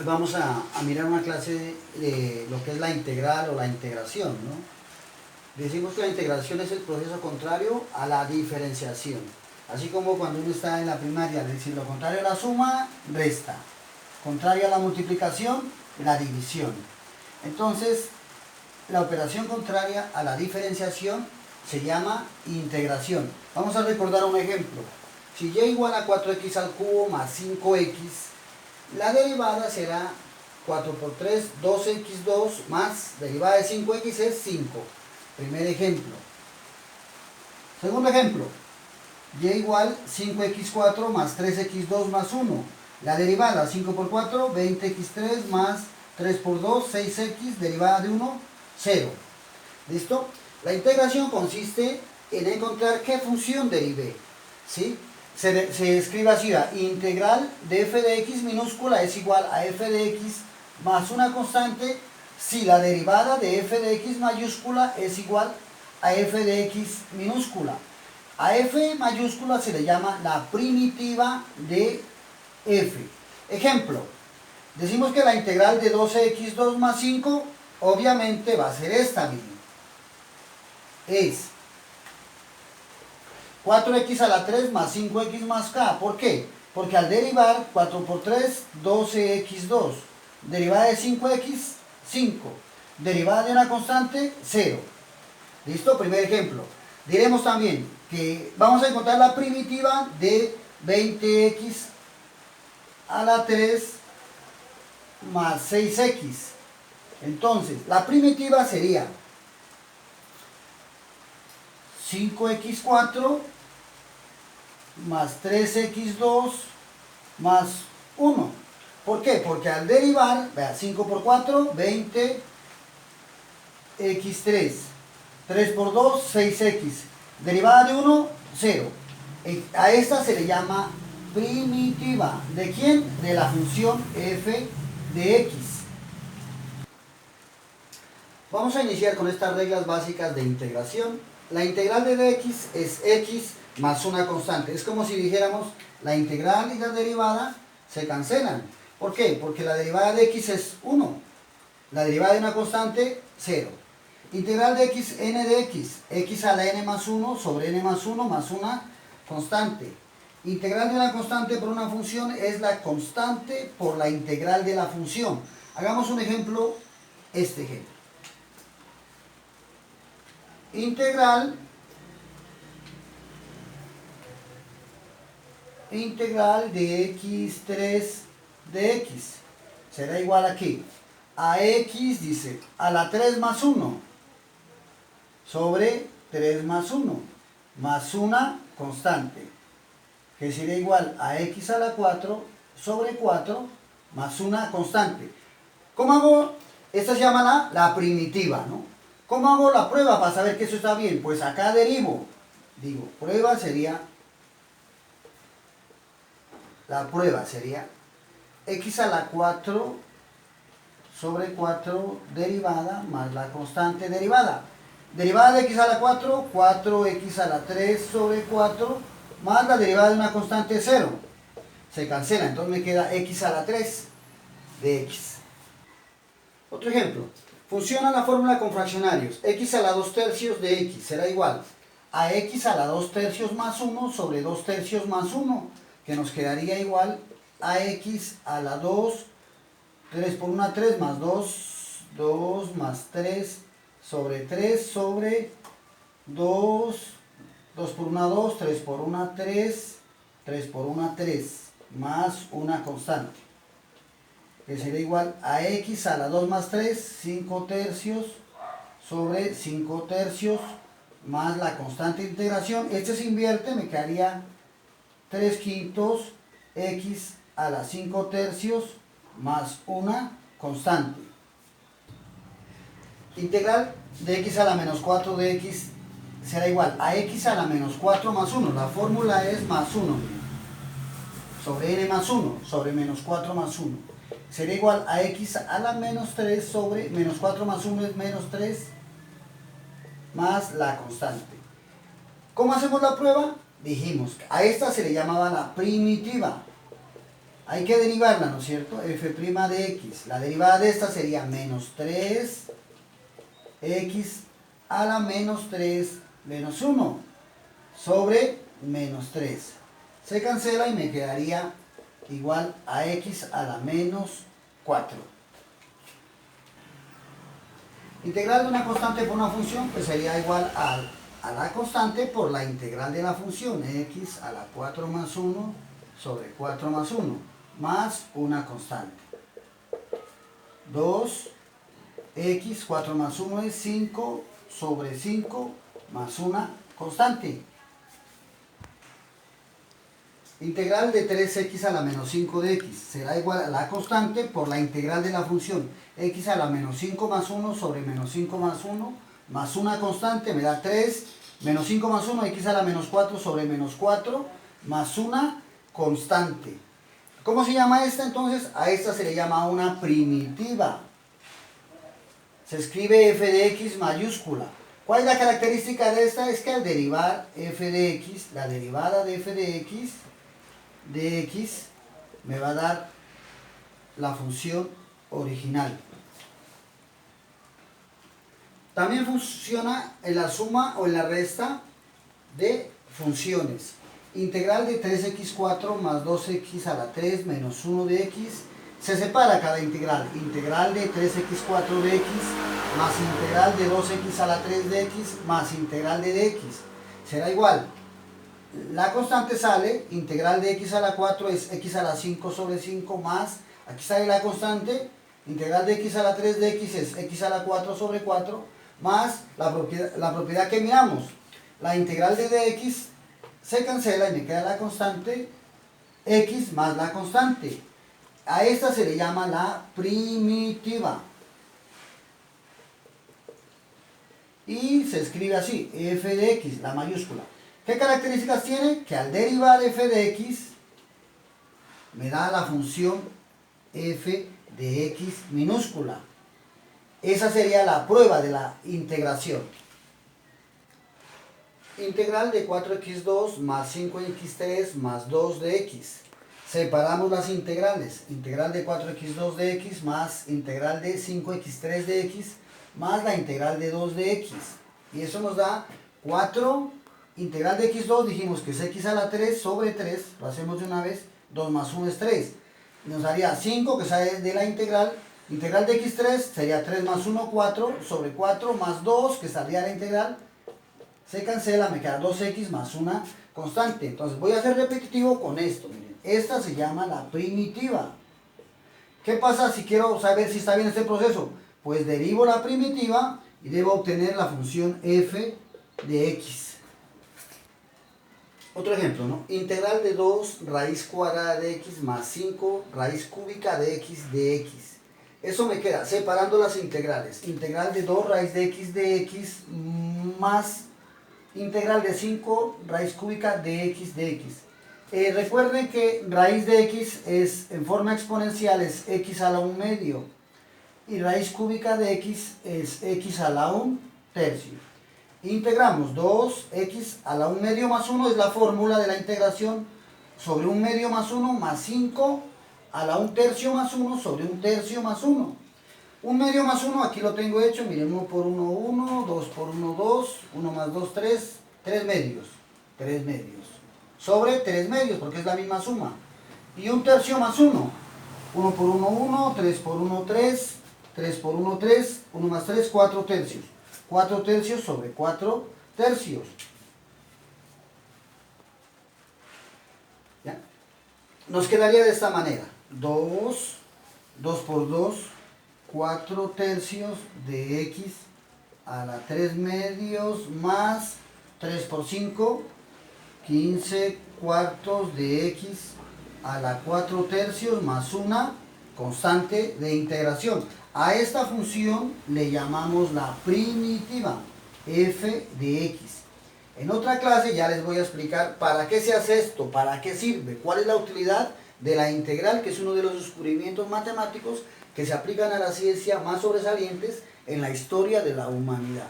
Vamos a mirar una clase de lo que es la integral o la integración, ¿no? Decimos que la integración es el proceso contrario a la diferenciación. Así como cuando uno está en la primaria, es decir, lo contrario a la suma, resta. Contrario a la multiplicación, la división. Entonces, la operación contraria a la diferenciación se llama integración. Vamos a recordar un ejemplo. Si y igual a 4x al cubo más 5x, la derivada será 4 por 3, 2x2 más derivada de 5x es 5. Primer ejemplo. Segundo ejemplo. Y igual 5x4 más 3x2 más 1. La derivada 5 por 4, 20x3 más 3 por 2, 6x, derivada de 1, 0. ¿Listo? La integración consiste en encontrar qué función derivé. ¿Sí? Se escribe así, integral de f de x minúscula es igual a f de x más una constante si la derivada de f de x mayúscula es igual a f de x minúscula. A f mayúscula se le llama la primitiva de f. Ejemplo, decimos que la integral de 12x2 más 5 obviamente va a ser esta, miren. Es 4x a la 3 más 5x más k. ¿Por qué? Porque al derivar 4 por 3, 12x2. Derivada de 5x, 5. Derivada de una constante, 0. ¿Listo? Primer ejemplo. Diremos también que vamos a encontrar la primitiva de 20x a la 3 más 6x. Entonces, la primitiva sería 5x4 más 3x2 más 1. ¿Por qué? Porque al derivar, vea, 5 por 4, 20x3. 3 por 2, 6x. Derivada de 1, 0. A esta se le llama primitiva. ¿De quién? De la función f de x. Vamos a iniciar con estas reglas básicas de integración. La integral de dx es x más una constante. Es como si dijéramos la integral y la derivada se cancelan. ¿Por qué? Porque la derivada de x es 1. La derivada de una constante, 0. Integral de x, n de x a la n más 1 sobre n más 1 más una constante. Integral de una constante por una función es la constante por la integral de la función. Hagamos un ejemplo, este ejemplo. Integral de x3 de x será igual a ¿qué? A x, dice, a la 3 más 1 sobre 3 más 1 más una constante, que sería igual a x a la 4 sobre 4 más una constante. ¿Cómo hago? Esta se llama la primitiva, ¿no? ¿Cómo hago la prueba para saber que eso está bien? Pues acá derivo. Digo, la prueba sería x a la 4 sobre 4 derivada más la constante derivada. Derivada de x a la 4, 4x a la 3 sobre 4 más la derivada de una constante 0. Se cancela, entonces me queda x a la 3 de x. Otro ejemplo. Funciona la fórmula con fraccionarios. X a la 2 tercios de x será igual a x a la 2 tercios más 1 sobre 2 tercios más 1, que nos quedaría igual a x a la 2, 3 por 1, 3 más 2, 2 más 3 sobre 3 sobre 2, 2 por 1, 2, 3 por 1, 3, 3 por 1, 3, más una constante, que sería igual a x a la 2 más 3, 5 tercios sobre 5 tercios más la constante de integración. Este se invierte, me quedaría 3 quintos x a la 5 tercios más una constante. Integral de x a la menos 4 de x será igual a x a la menos 4 más 1. La fórmula es más 1 sobre n más 1 sobre menos 4 más 1. Sería igual a x a la menos 3 sobre menos 4 más 1 es menos 3 más la constante. ¿Cómo hacemos la prueba? Dijimos que a esta se le llamaba la primitiva. hay que derivarla, ¿no es cierto? F' de x. La derivada de esta sería menos 3x a la menos 3 menos 1 sobre menos 3. Se cancela y me quedaría igual a x a la menos 4. Integral de una constante por una función pues sería igual a la constante por la integral de la función, x a la 4 más 1 sobre 4 más 1, más una constante. 2x, 4 más 1 es 5 sobre 5 más una constante. Integral de 3x a la menos 5 de x será igual a la constante por la integral de la función x a la menos 5 más 1 sobre menos 5 más 1 más una constante me da 3 menos 5 más 1 x a la menos 4 sobre menos 4 más una constante. ¿Cómo se llama esta entonces? A esta se le llama una primitiva. Se escribe f de x mayúscula. ¿Cuál es la característica de esta? Es que al derivar f de x, la derivada de f de x me va a dar la función original. También funciona en la suma o en la resta de funciones. Integral de 3x4 más 2x a la 3 menos 1 de x. Se separa cada integral. Integral de 3x4 de x más integral de 2x a la 3 de x más integral de dx. Será igual. La constante sale, integral de x a la 4 es x a la 5 sobre 5 más, aquí sale la constante, integral de x a la 3 de x es x a la 4 sobre 4 más la propiedad que miramos. La integral de dx se cancela y me queda la constante x más la constante. A esta se le llama la primitiva. Y se escribe así, f de x, la mayúscula. ¿Qué características tiene? Que al derivar f de x me da la función f de x minúscula. Esa sería la prueba de la integración. Integral de 4x2 más 5x3 más 2 de x. Separamos las integrales. Integral de 4x2 de x más integral de 5x3 de x más la integral de 2 de x. Y eso nos da 4. Integral de x2 dijimos que es x a la 3 sobre 3. Lo hacemos de una vez. 2 más 1 es 3. Nos daría 5 que sale de la integral. Integral de x3 sería 3 más 1, 4 sobre 4 más 2 que saldría de la integral. Se cancela, me queda 2x más una constante. Entonces voy a hacer repetitivo con esto. Miren, esta se llama la primitiva. ¿Qué pasa si quiero saber si está bien este proceso? Pues derivo la primitiva y debo obtener la función f de x. Otro ejemplo, ¿no? Integral de 2 raíz cuadrada de x más 5 raíz cúbica de x de x. Eso me queda separando las integrales. Integral de 2 raíz de x más integral de 5 raíz cúbica de x de x. Recuerden que raíz de x es en forma exponencial es x a la 1 medio y raíz cúbica de x es x a la 1 tercio. Integramos 2x a la 1 medio más 1 es la fórmula de la integración sobre 1 medio más 1 más 5 a la 1 tercio más 1 sobre 1 tercio más 1. 1 medio más 1, aquí lo tengo hecho, miren, 1 por 1, 1, 2 por 1, 2, 1 más 2, 3, 3 medios, 3 medios, sobre 3 medios, porque es la misma suma. Y 1 tercio más 1, 1 por 1, 1, 3 por 1, 3, 3 por 1, 3, 1 más 3, 4 tercios. 4 tercios sobre 4 tercios. ¿Ya? Nos quedaría de esta manera. 2 por 2, 4 tercios de x a la 3 medios más 3 por 5, 15 cuartos de x a la 4 tercios más una constante de integración. A esta función le llamamos la primitiva, f de x. En otra clase ya les voy a explicar para qué se hace esto, para qué sirve, cuál es la utilidad de la integral, que es uno de los descubrimientos matemáticos que se aplican a la ciencia más sobresalientes en la historia de la humanidad.